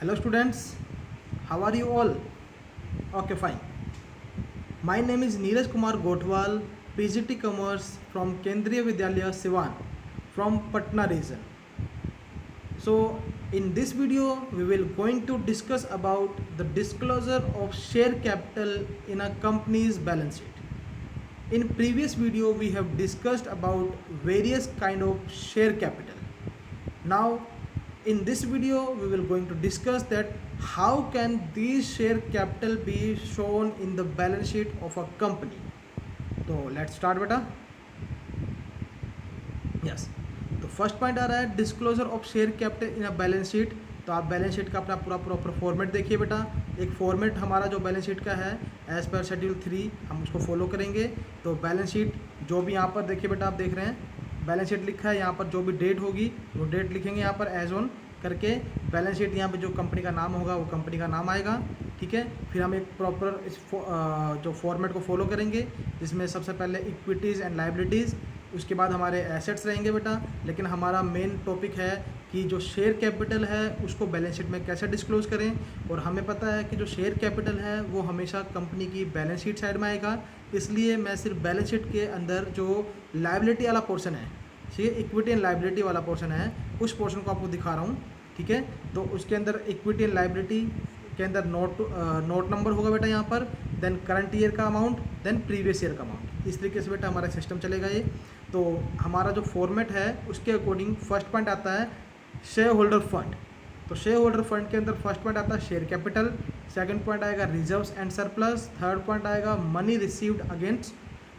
Hello students, how are you all? Okay, fine. My name is Neeraj Kumar Gotwal, PGT Commerce from Kendriya Vidyalaya Siwan from Patna region. So in this video we will going to discuss about the disclosure of share capital in a company's balance sheet. In previous video we have discussed about various kind of share capital. Now in this video we will going to discuss that how can these share capital be shown in the balance sheet of a company. तो let's start बेटा. Yes. तो first point आ रहा है disclosure of share capital in a balance sheet. तो आप balance sheet का अपना पूरा प्रॉपर फॉर्मेट देखिए बेटा. एक फॉर्मेट हमारा जो बैलेंस शीट का है एज पर शेड्यूल 3 हम उसको फॉलो करेंगे. तो बैलेंस शीट जो भी यहाँ पर देखिए बेटा, आप देख रहे हैं बैलेंस शीट लिखा है, यहाँ पर जो भी डेट होगी वो डेट लिखेंगे यहाँ पर एज ऑन करके. बैलेंस शीट यहाँ पे जो कंपनी का नाम होगा वो कंपनी का नाम आएगा. ठीक है. फिर हम एक प्रॉपर इस जो फॉर्मेट को फॉलो करेंगे जिसमें सबसे पहले इक्विटीज़ एंड लाइबिलिटीज़, उसके बाद हमारे एसेट्स रहेंगे बेटा. लेकिन हमारा मेन टॉपिक है कि जो शेयर कैपिटल है उसको बैलेंस शीट में कैसे डिस्क्लोज करें. और हमें पता है कि जो शेयर कैपिटल है वो हमेशा कंपनी की बैलेंस शीट साइड में आएगा. इसलिए मैं सिर्फ बैलेंस शीट के अंदर जो लाइबिलिटी वाला पोर्शन है, ठीक है, इक्विटी एंड लाइबिलिटी वाला पोर्शन है, उस पोर्शन को आपको दिखा रहा हूँ. ठीक है. तो उसके अंदर इक्विटी एंड लाइबिलिटी के अंदर नोट नंबर होगा बेटा यहाँ पर, देन करंट ईयर का अमाउंट, देन प्रीवियस ईयर का अमाउंट. इस तरीके से बेटा हमारा सिस्टम चलेगा ये. तो हमारा जो फॉर्मेट है उसके अकॉर्डिंग फर्स्ट पॉइंट आता है शेयर होल्डर फंड. तो शेयर होल्डर फंड के अंदर फर्स्ट पॉइंट आता है शेयर कैपिटल, सेकंड पॉइंट आएगा reserves and surplus, third point आएगा money received against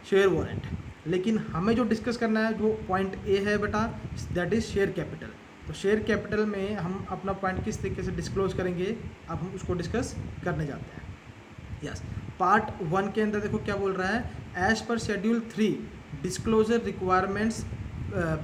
share warrant. लेकिन हमें जो डिस्कस करना है जो पॉइंट ए है बेटा, दैट इज़ शेयर कैपिटल. तो शेयर कैपिटल में हम अपना पॉइंट किस तरीके से डिस्क्लोज करेंगे, अब हम उसको डिस्कस करने जाते हैं. यस. पार्ट 1 के अंदर देखो क्या बोल रहा है, as per schedule 3 disclosure requirements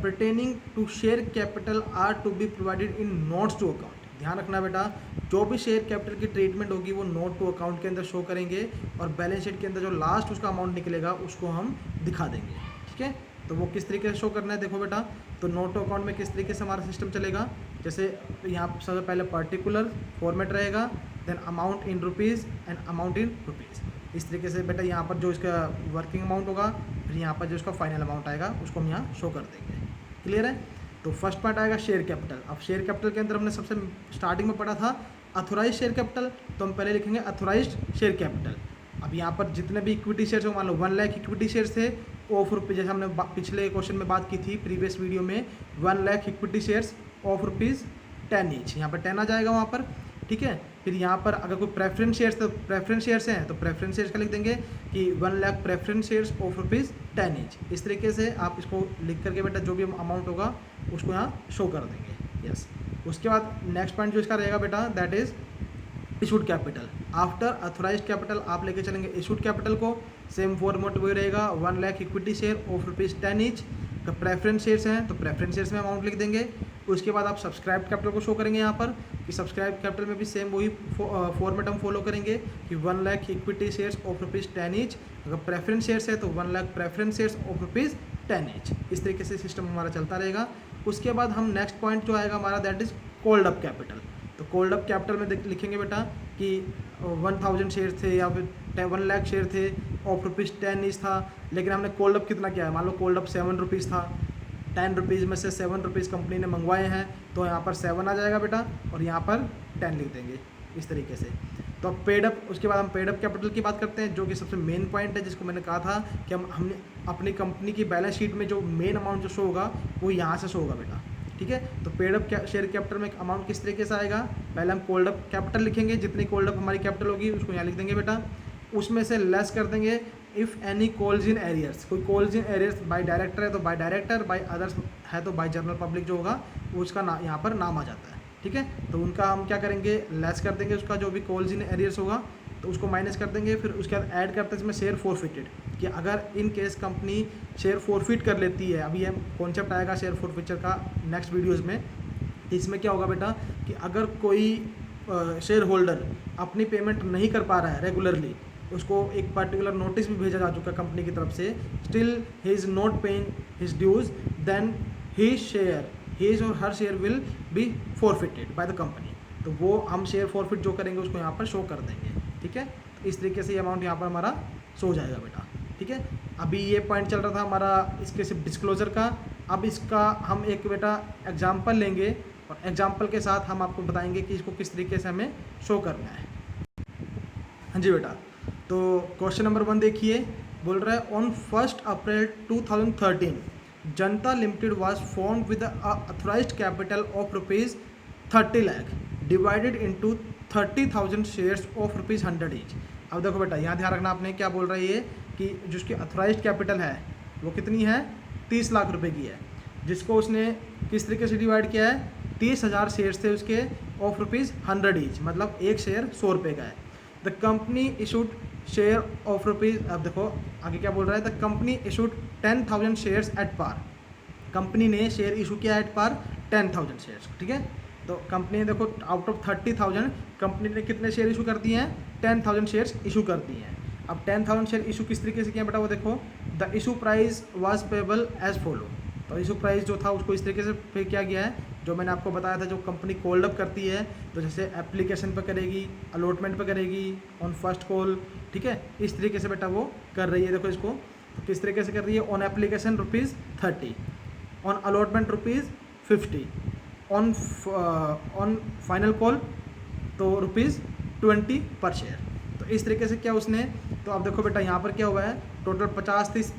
pertaining to share capital are to be provided in notes to account. ध्यान रखना बेटा, जो भी शेयर कैपिटल की ट्रीटमेंट होगी वो नोट टू अकाउंट के अंदर शो करेंगे और बैलेंस शीट के अंदर जो लास्ट उसका अमाउंट निकलेगा उसको हम दिखा देंगे. ठीक है. तो वो किस तरीके से शो करना है देखो बेटा. तो नोट टू अकाउंट में किस तरीके से हमारा सिस्टम चलेगा, जैसे यहाँ सबसे पहले पर्टिकुलर फॉर्मेट रहेगा, then amount in rupees and amount in rupees. इस तरीके से बेटा यहाँ पर जो इसका वर्किंग अमाउंट होगा, फिर यहाँ पर जो इसका फाइनल अमाउंट आएगा उसको हम यहाँ शो कर देंगे. क्लियर है. तो फर्स्ट पार्ट आएगा शेयर कैपिटल. अब शेयर कैपिटल के अंदर हमने सबसे स्टार्टिंग में पढ़ा था अथोराइज शेयर कैपिटल, तो हम पहले लिखेंगे अथोराइज्ड शेयर कैपिटल. अब यहाँ पर जितने भी इक्विटी शेयर्स हो, मान लो 1 लाख इक्विटी शेयर्स थे ऑफ रुपीज़, जैसे हमने पिछले क्वेश्चन में बात की थी प्रीवियस वीडियो में, 1 lakh equity shares of rupees 10 each. यहाँ पर 10 आ जाएगा वहाँ पर. ठीक है. फिर यहाँ पर अगर कोई प्रेफरेंस शेयर्स, तो प्रेफरेंस शेयर्स हैं तो प्रेफरेंस शेयर्स का लिख देंगे कि 1 lakh preference shares of rupees 10 each. इस तरीके से आप इसको लिख करके बेटा जो भी अमाउंट होगा उसको यहाँ शो कर देंगे. यस. उसके बाद नेक्स्ट पॉइंट जो इसका रहेगा बेटा, that is issued capital. After authorised capital आप लेके चलेंगे इशूड कैपिटल को. सेम फॉर्मेट वही रहेगा, 1 lakh equity share of rupees 10 each. तो प्रेफरेंस शेयर्स हैं तो प्रेफरेंस शेयर्स में अमाउंट लिख देंगे. उसके बाद आप सब्सक्राइब कैपिटल को शो करेंगे यहाँ पर कि सब्सक्राइब कैपिटल में भी सेम वही फॉर्मेट हम फॉलो करेंगे कि 1 lakh equity shares of rupees 10 each. अगर प्रेफरेंस शेयर्स है तो 1 lakh preference shares of rupees 10 each. इस तरीके से सिस्टम हमारा चलता रहेगा. उसके बाद हम नेक्स्ट पॉइंट जो आएगा हमारा, that is cold up capital. तो कोल्ड अप कैपिटल में लिखेंगे बेटा कि 1000 शेयर थे या फिर 1 लाख शेयर थे ऑफ रुपीज़ 10 ईच था, लेकिन हमने कोल्ड अप कितना किया है, मान लो कोल्ड अप 7 रुपीज़ था, 10 रुपीज़ में से 7 रुपीज़ कंपनी ने मंगवाए हैं, तो यहाँ पर 7 आ जाएगा बेटा और यहाँ पर 10 लिख देंगे इस तरीके से. तो अब पेड अप, उसके बाद हम पेड अप कैपिटल की बात करते हैं जो कि सबसे मेन पॉइंट है, जिसको मैंने कहा था कि हमने अपनी कंपनी की बैलेंस शीट में जो मेन अमाउंट जो शो होगा वो यहाँ से शो होगा बेटा. ठीक है. तो पेड अप शेयर कैपिटल में अमाउंट किस तरीके से आएगा, पहले हम कोल्ड अप कैपिटल लिखेंगे, जितनी कोल्ड अप हमारी कैपिटल होगी उसको यहाँ लिख देंगे बेटा. उसमें से लेस कर देंगे if any calls in arrears. कोई calls in arrears by director है तो बाय डायरेक्टर, बाय अदर्स है तो बाय जनरल पब्लिक जो होगा उसका यहाँ पर नाम आ जाता है. ठीक है. तो उनका हम क्या करेंगे, लेस कर देंगे उसका जो भी कॉल्स इन एरियर्स होगा तो उसको माइनस कर देंगे. फिर उसके बाद ऐड करते हैं इसमें शेयर फॉरफिटेड, कि अगर in case company share forfeit कर लेती है, अभी ये कॉन्सेप्ट आएगा शेयर फॉरफिचर का नेक्स्ट वीडियोज़ में. इसमें क्या होगा बेटा कि अगर कोई शेयर होल्डर अपनी पेमेंट नहीं कर पा रहा है रेगुलरली, उसको एक पर्टिकुलर नोटिस भी भेजा जा चुका है कंपनी की तरफ से, still he is not paying his dues, then he share, his or her share will be forfeited by the company. तो वो हम शेयर फॉरफिट जो करेंगे उसको यहाँ पर शो कर देंगे। ठीक है, तो इस तरीके से ये अमाउंट यहाँ पर हमारा शो हो जाएगा बेटा। ठीक है, अभी ये पॉइंट चल रहा था हमारा इसके सिर्फ डिस्क्लोजर का। अब इसका हम एक बेटा एग्जाम्पल लेंगे और एग्जाम्पल के साथ हम आपको बताएंगे कि इसको किस तरीके से हमें शो करना है। हाँ जी बेटा, तो क्वेश्चन नंबर 1 देखिए, बोल रहा है on 1 April 2013 Janata limited was formed with authorised capital of ₹30 lakh divided into 30,000 shares of ₹100 each. अब देखो बेटा, यहाँ ध्यान रखना आपने, क्या बोल रहा है ये कि जिसकी ऑथराइज्ड कैपिटल है वो कितनी है, 30 लाख रुपए की है, जिसको उसने किस तरीके से डिवाइड किया है, 30,000 शेयर्स थे उसके ऑफ ₹100 ईच, मतलब एक शेयर 100 रुपये का है। The company issued share of rupees, अब देखो आगे क्या बोल रहा है, the company issued 10,000 shares at par. Company ने शेयर इशू किया एट पार 10,000 शेयर्स। ठीक है, तो कंपनी ने देखो आउट ऑफ 30,000 कंपनी ने कितने शेयर इशू कर दिए हैं, 10,000 शेयर्स इशू कर दिए हैं। अब 10,000 शेयर इशू किस तरीके से किया बेटा, वो देखो, the issue price was payable as follow. तो इशू प्राइस जो था उसको इस तरीके से पे किया गया है, जो मैंने आपको बताया था, जो कंपनी कॉल्ड अप करती है तो जैसे एप्लीकेशन पर करेगी, अलॉटमेंट पर करेगी, ऑन फर्स्ट कॉल। ठीक है, इस तरीके से बेटा वो कर रही है। देखो इसको तो किस तरीके से कर रही है, on application ₹30, on allotment ₹50, on final call तो ₹20 पर शेयर। तो इस तरीके से क्या उसने, तो अब देखो बेटा यहाँ पर क्या हुआ है, टोटल 50, 30,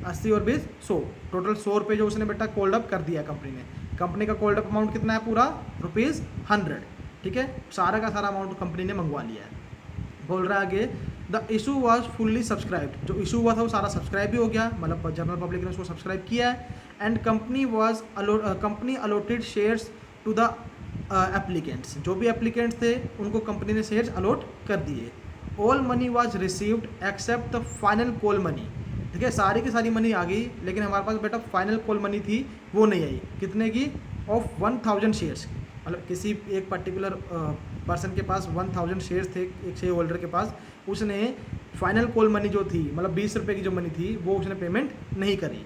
80 और 20, 100, टोटल 100 रुपये जो उसने बेटा कोल्ड अप कर दिया कंपनी ने। कंपनी का कोल्ड अप अमाउंट कितना है, पूरा ₹100। ठीक है, सारा का सारा अमाउंट कंपनी ने मंगवा लिया है। बोल रहा है आगे, the issue was fully subscribed, जो इशू हुआ था वो सारा सब्सक्राइब भी हो गया, मतलब जनरल पब्लिक ने उसको सब्सक्राइब किया है। And company allotted shares to the applicants, जो भी एप्लीकेंट्स थे उनको कंपनी ने शेयर्स अलॉट कर दिए। All money was received accept the final call money. ठीक है, सारी की सारी मनी आ गई, लेकिन हमारे पास बेटा फाइनल कॉल मनी थी वो नहीं आई। कितने की, ऑफ 1,000 शेयर्स, मतलब किसी एक पर्टिकुलर पर्सन के पास 1,000 शेयर्स थे, एक शेयर होल्डर के पास, उसने फाइनल कॉल मनी जो थी, मतलब 20 रुपये की जो मनी थी वो उसने पेमेंट नहीं करी।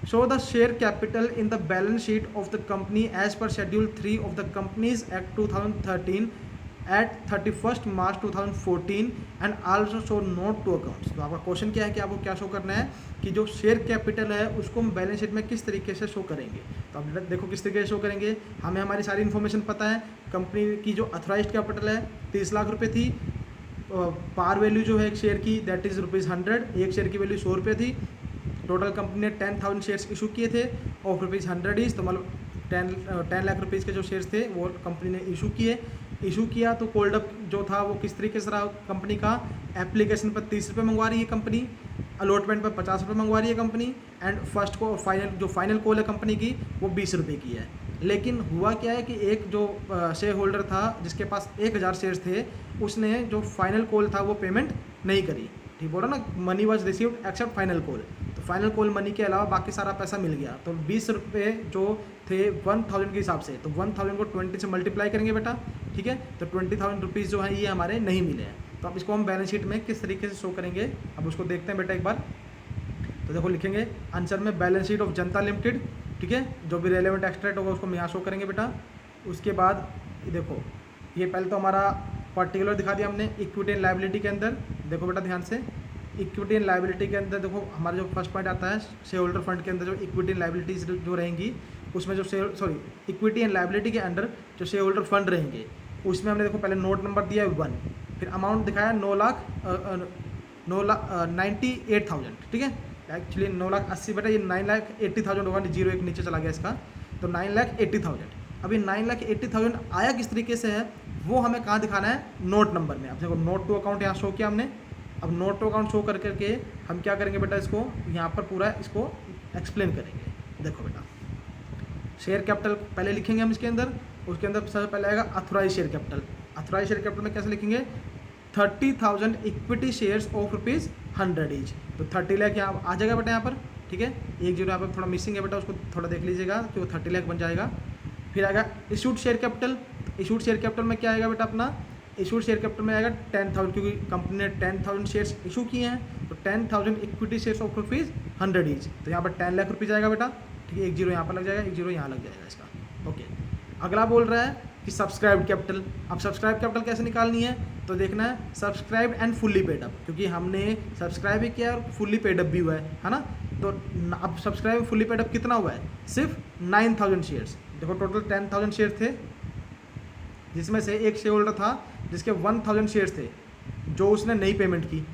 Show the share capital in the balance sheet of the company as per schedule 3 of the companies act 2013 at 31 March 2014 and also show note to accounts. तो आपका क्वेश्चन क्या है कि आपको क्या शो करना है कि जो शेयर कैपिटल है उसको हम बैलेंस शीट में किस तरीके से शो करेंगे। तो अब देखो किस तरीके से शो करेंगे, हमें हमारी सारी इन्फॉर्मेशन पता है। कंपनी की जो अथराइज्ड कैपिटल है 30 लाख रुपये थी, पार वैल्यू जो है एक शेयर की दैट इज़ ₹100, एक शेयर की वैल्यू 100 रुपये थी। टोटल कंपनी ने 10,000 शेयर्स इशू किए थे ऑफ ₹100 ईच, तो मतलब 10 लाख रुपीज़ के जो शेयर्स थे वो कंपनी ने इशू किया। तो कोल्ड अप जो था वो किस तरीके से रहा कंपनी का, एप्लीकेशन पर 30 रुपये मंगवा रही है कंपनी, अलॉटमेंट पर 50 रुपये मंगवा रही है कंपनी, एंड फर्स्ट को फाइनल कॉल है कंपनी की वो 20 रुपये की है। लेकिन हुआ क्या है कि एक जो शेयर होल्डर था जिसके पास 1,000 शेयर्स थे, उसने जो फाइनल कॉल था वो पेमेंट नहीं करी। ठीक बोला ना, money was received accept final call, तो फाइनल कॉल मनी के अलावा बाकी सारा पैसा मिल गया। तो 20 रुपये जो थे 1,000 के हिसाब से, तो 1,000 को 20 से मल्टीप्लाई करेंगे बेटा। ठीक है, तो 20,000 रुपीज़ जो है ये हमारे नहीं मिले हैं। तो अब इसको हम बैलेंस शीट में किस तरीके से शो करेंगे, अब उसको देखते हैं बेटा एक बार। तो देखो लिखेंगे आंसर में balance sheet of Janata limited. ठीक है, जो भी रेलेवेंट एक्सट्रैक्ट होगा उसको हम यहाँ शो करेंगे बेटा। उसके बाद देखो ये पहले तो हमारा पर्टिकुलर दिखा दिया हमने इक्विटी एंड लायबिलिटी के अंदर। देखो बेटा ध्यान से, इक्विटी एंड लायबिलिटी के अंदर देखो हमारा जो फर्स्ट पॉइंट आता है शेयर होल्डर फंड के अंदर जो इक्विटी एंड लायबिलिटीज जो रहेंगी उसमें जो इक्विटी एंड लायबिलिटी के अंडर जो शेयर होल्डर फंड रहेंगे उसमें हमने देखो पहले नोट नंबर दिया है 1, फिर अमाउंट दिखाया 9,98,000। ठीक है, एक्चुअली 9,80,000 बेटा, ये 9,80,000 होगा, 0 एक नीचे चला गया इसका, तो 9,80,000। अभी 9,80,000 आया किस तरीके से है वो हमें कहाँ दिखाना है, नोट नंबर में। अब देखो नोट टू अकाउंट यहाँ शो किया हमने। अब नोट टू अकाउंट शो कर करके हम क्या करेंगे बेटा, इसको यहाँ पर पूरा इसको एक्सप्लेन करेंगे। देखो बेटा शेयर कैपिटल पहले लिखेंगे हम इसके अंदर, उसके अंदर सबसे पहले आएगा authorise share capital. Authorise share capital में कैसे लिखेंगे, 30,000 इक्विटी शेयर्स ऑफ ₹100 ईच। तो 30 लाख यहाँ आ जाएगा बेटा यहाँ पर। ठीक है, एक जीरो यहाँ पर थोड़ा मिसिंग है बेटा, उसको थोड़ा देख लीजिएगा कि वो 30 लाख बन जाएगा। फिर आएगा issued share capital. Issued share capital में क्या आएगा बेटा अपना, इशूड शेयर कैपिटल में आएगा 10,000, क्योंकि कंपनी ने 10,000 शेयर्स इशू किए हैं, तो 10,000 इक्विटी शेयर्स ऑफ ₹100 ईच। तो यहाँ पर 10 लाख रुपीज़ आएगा बेटा। ठीक है, एक जीरो यहाँ पर लग जाएगा, एक जीरो यहाँ लग जाएगा इसका। ओके, अगला बोल रहा है कि सब्सक्राइब्ड कैपिटल। अब सब्सक्राइब कैपिटल कैसे निकालनी है, तो देखना है subscribe and fully paid up, क्योंकि हमने सब्सक्राइब भी किया और फुल्ली पेड अप भी हुआ है ना। तो अब सब्सक्राइब फुल्ली पेड अप कितना हुआ है, सिर्फ 9000 शेयर्स। देखो टोटल 10,000 शेयर थे, जिसमें से एक शेयर होल्डर था जिसके 1000 शेयर्स थे जो उसने नई पेमेंट की।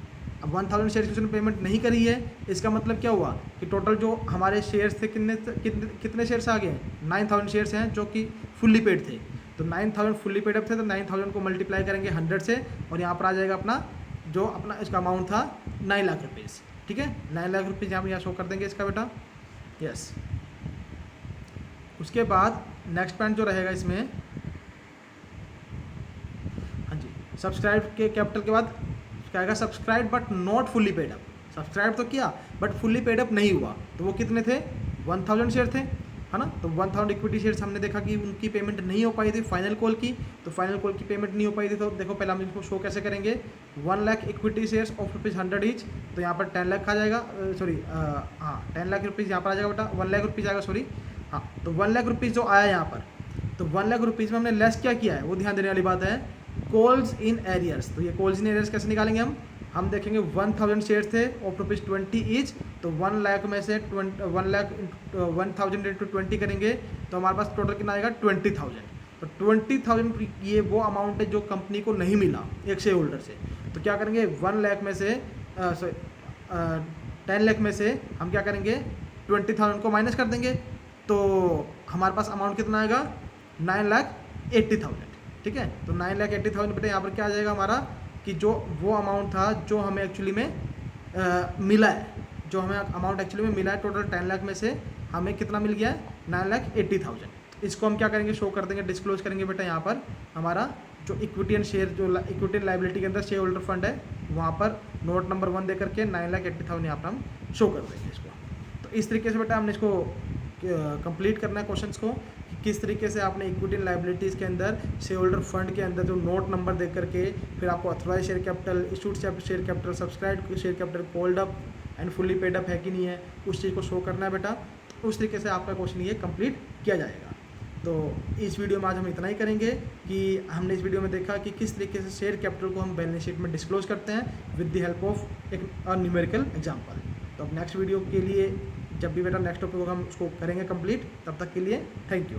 अब 1000 शेयर्स की उसने पेमेंट नहीं करी है, इसका मतलब क्या हुआ कि टोटल जो हमारे शेयर्स थे कितने शेयर्स आ गए हैं, 9000 शेयर्स हैं जो कि फुल्ली पेड थे। तो 9000 फुल्ली पेड अप थे, तो 9000 को मल्टीप्लाई करेंगे 100 से और यहाँ पर आ जाएगा अपना इसका अमाउंट था 9 लाख रुपीज़। ठीक है, 9 लाख रुपीज़ हम यहाँ शो कर देंगे इसका बेटा। यस, उसके बाद नेक्स्ट पॉइंट जो रहेगा इसमें, हाँ जी, सब्सक्राइब के कैपिटल के बाद क्या आएगा, subscribe but not fully paid up. Subscribe तो किया बट फुल्ली पेड अप नहीं हुआ, तो वो कितने थे, 1000 शेयर थे, है ना। तो 1000 इक्विटी शेयर्स हमने देखा कि उनकी पेमेंट नहीं हो पाई थी फाइनल कॉल की, तो फाइनल कॉल की पेमेंट नहीं हो पाई थी। तो देखो पहले हम इसको शो कैसे करेंगे, 1 lakh equity shares of ₹100 each, तो यहाँ पर 10 लाख आ जाएगा, सॉरी हाँ 10 लाख रुपीज़ यहाँ पर आ जाएगा बेटा, 1 लाख रुपीज़ आएगा, सॉरी हाँ। तो 1 लाख रुपीज़ जो आया यहाँ पर, तो 1 लाख रुपीज़ में हमने लेस क्या किया है वो ध्यान देने वाली बात है, कॉल्स इन एरियर्स। तो ये कॉल्स इन एरियर्स कैसे निकालेंगे हम देखेंगे 1000 शेयर्स थे ऑफ ₹20 ईच, तो 1 लाख में से 1 लाख 1000 इंटू 20 करेंगे तो हमारे पास टोटल कितना आएगा 20,000। तो 20,000 ये वो अमाउंट है जो कंपनी को नहीं मिला एक शेयर होल्डर से। तो क्या करेंगे 1 लाख में से 10 लाख में से हम क्या करेंगे 20,000 को माइनस कर देंगे, तो हमारे पास अमाउंट कितना आएगा 9,80,000। ठीक है, तो 9,80,000 बेटे यहाँ पर क्या आ जाएगा हमारा कि जो वो अमाउंट था जो हमें एक्चुअली में मिला है, जो हमें अमाउंट एक्चुअली में मिला है टोटल 10 लाख में से हमें कितना मिल गया है 9,80,000। इसको हम क्या करेंगे शो कर देंगे, डिस्क्लोज करेंगे बेटा यहाँ पर हमारा जो इक्विटी एंड शेयर, जो इक्विटी एंड लाइबिलिटी के अंदर शेयर होल्डर फंड है वहाँ पर नोट नंबर 1 दे करके 9,80,000 यहाँ पर हम शो कर देंगे इसको। तो इस तरीके से बेटा हमने इसको कंप्लीट करना है क्वेश्चंस को, कि किस तरीके से आपने इक्विटी एंड लाइबिलिटीज़ के अंदर शेयर होल्डर फंड के अंदर जो नोट नंबर दे करके फिर आपको authorise share capital, issued share capital, subscribe share capital, called up and fully paid up है कि नहीं है, उस चीज़ को शो करना है बेटा। उस तरीके से आपका क्वेश्चन ये कंप्लीट किया जाएगा। तो इस वीडियो में आज हम इतना ही करेंगे कि हमने इस वीडियो में देखा कि किस तरीके से शेयर कैपिटल को हम बैलेंस शीट में डिस्क्लोज करते हैं विद द हेल्प ऑफ एक न्यूमेरिकल एग्जाम्पल। तो अब नेक्स्ट वीडियो के लिए जब भी बेटा नेक्स्ट टॉपिक को हम उसको करेंगे कंप्लीट, तब तक के लिए थैंक यू।